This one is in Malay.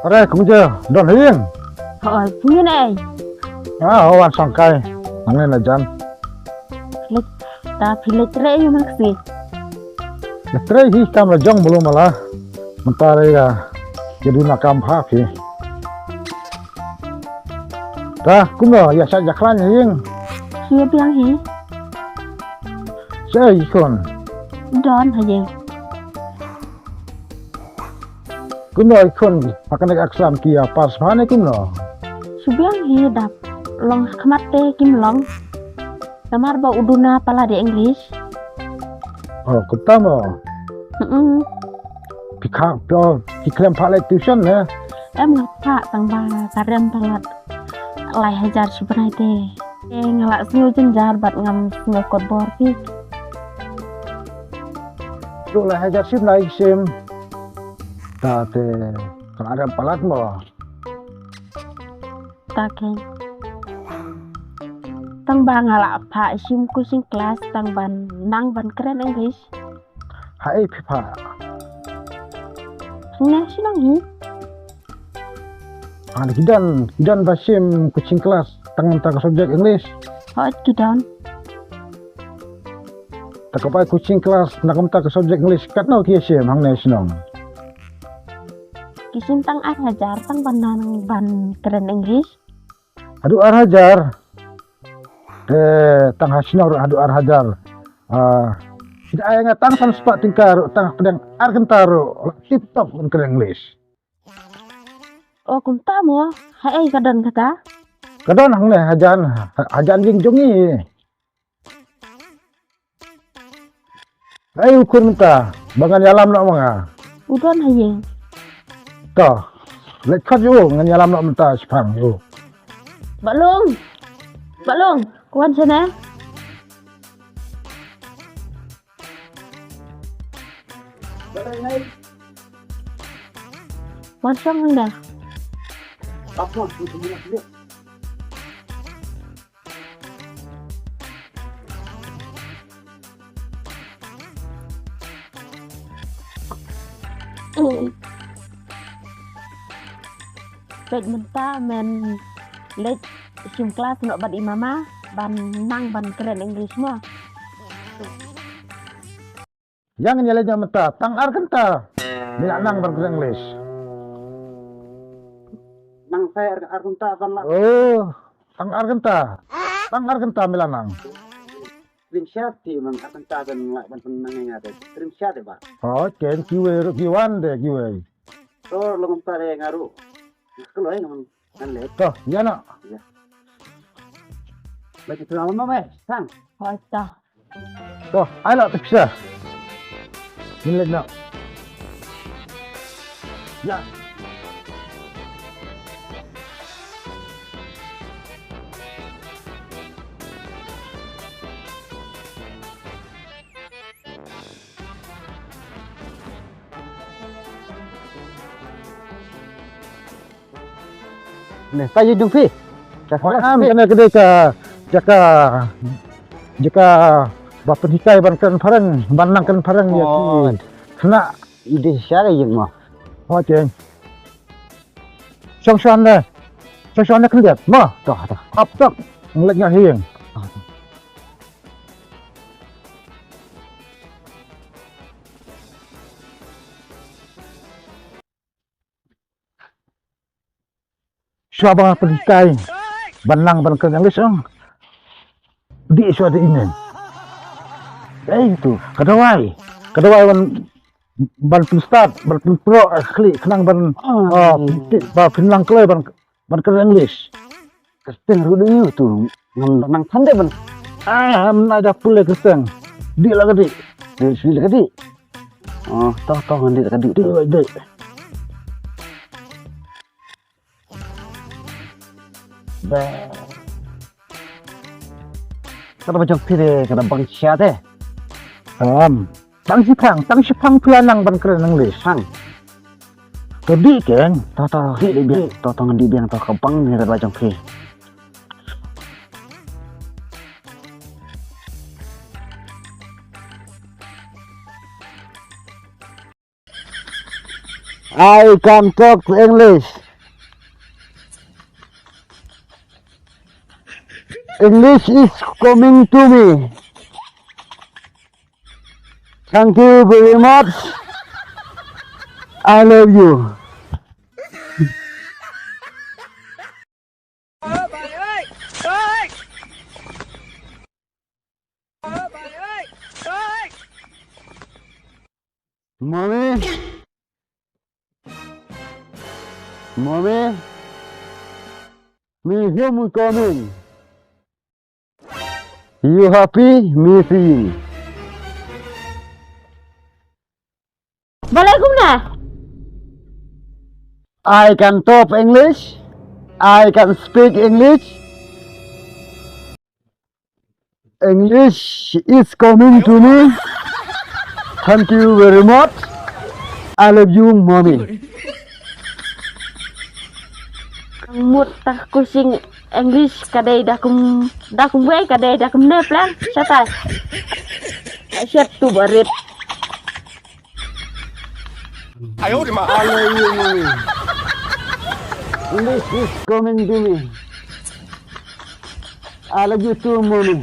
Ở cũng chưa, đòn hiên. Như này. Hôm ăn xong cây, ăn lên là chân. Tapi letre yung maksi. Letre hi kam là jong belum malah. Mentara ya, jadi nakam hak hi. Dah, cũng rồi, ya saya jaklan hiên. Siya bilang hi. Saya ikon. Don aja. Cũng rồi ikon, pakai nak aksam kia pas mana cũng rồi. Siya bilang hi dap long kemate kim long. Namar ba uduna pala di English. Cũng tâm rồi. Piklem palai tuition ya. Em ngapa tang ba karem palat lai hajar sebenarnya teh. Ngelak sio jenjar bat ngam sio kodbor ki. Lu lai hajar sim naik sim. Tate kalau ada palat mo. Take. Tang ba ngalak pa sim kucing kelas tang ban nang ban keren English. Hai pipa. Nang sinang hi. Kidan basim kucing kelas tangan tak subjek English. Hot kidan. Tak kapai kucing kelas nak tak subjek English kat no kia sim hang nasional. Kisim tang ar hajar tang ban nang ban keren English. Aduh ar hajar. Tang hasinor aduh ar hajar. Tidak ayah tang san sepak tingkar tang pedang ar kentaro tip top keren English. Oh kunta mo, hai kadan kata. Kadon hang ne hajan jing jongi. Ai ukur minta, bangan yalam nak manga. Udon haye. Toh, lekat yo ngan yalam nak minta sepang yo. Balung, kuan sana. Wansang dah. Apa tu semua dia? Lek menta men lek sim kelas nak bad imama ban nang ban keren English mah. Yang nyalanya menta tang ar kenta. Mina nang berkeren English. Nang saya argunta ban la. Oh, tang ar kenta milanang. Lim syati man argunta ban la ban penangnya ada. Lim syati ba. Oh, ken kiwe kiwan de kiwe. So longom tare ngaru. Kalau yang nan le. Toh, ya nak. Baca tu nama mah, sang. Hoi ta. Toh, ai nak terpisah. Ini nak. Ya. Nih, tayo jung fi. Kena kedai jika bapak hikai bankan parang banangkan parang ya ki kena Ide siapa yang mah? oh ceng song deh kelihat mah Toh. up ngeliatnya hiang siapa penhikai banang bankan English di suatu ini itu kedawai ban start ban pro klik kenang ban pinlang kle ban keren English Kristen rudu tu. Nang tande ban. ada pule Kristen di lah gede Di kadi. Oh, toh ngandi kadi tu. di Kada macam pire kada bang syate. tang sipang pilanang ban keren English Sang. Kedi kan Toh di biang. Toh ngandi biang toh kebang ni kada macam pire. I can talk English. English is coming to me. Thank you very much. I love you. Mommy, mommy, me home coming. You happy? Me seeing. Balik na. I can talk English. I can speak English. English is coming to me. Thank you very much. I love you, mommy. Mut tak kusing English kadai dah kum way kadai dah kum ne plan syata. Syat tu barit. I love you, mommy. English is coming to me. I love you too, mommy.